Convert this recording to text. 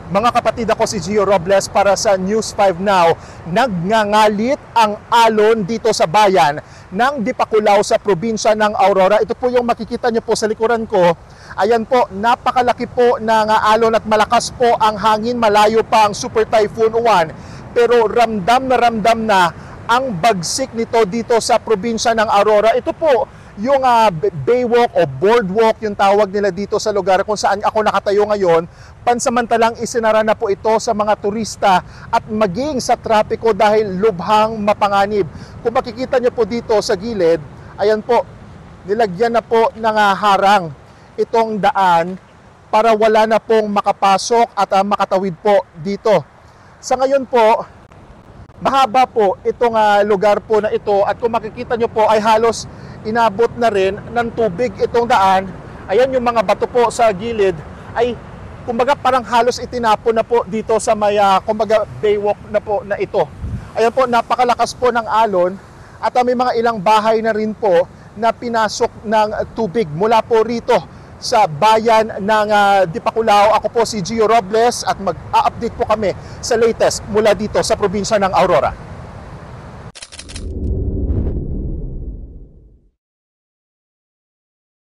Mga kapatid, ako si Gio Robles para sa News 5 Now. Nagngangalit ang alon dito sa bayan ng Dipakulaw sa probinsya ng Aurora. Ito po yung makikita nyo po sa likuran ko. Ayan po, napakalaki po ng alon at malakas po ang hangin, malayo pa ang Super Typhoon Uwan. Pero ramdam na ang bagsik nito dito sa probinsya ng Aurora. Ito po yung baywalk o boardwalk yung tawag nila dito sa lugar kung saan ako nakatayo ngayon. Pansamantalang isinara na po ito sa mga turista at maging sa trapiko dahil lubhang mapanganib. Kung makikita nyo po dito sa gilid, ayan po, nilagyan na po ng harang itong daan para wala na pong makapasok at makatawid po dito. Sa ngayon po, mahaba po itong lugar po na ito at kung makikita nyo po ay halos inabot na rin ng tubig itong daan. Ayan yung mga bato po sa gilid ay kumbaga parang halos itinapon na po dito sa may kumbaga baywalk na po na ito. Ayan po, napakalakas po ng alon at may mga ilang bahay na rin po na pinasok ng tubig mula po rito sa bayan ng Dipakulaw. Ako po si Gio Robles at mag-a-update po kami sa latest mula dito sa probinsya ng Aurora.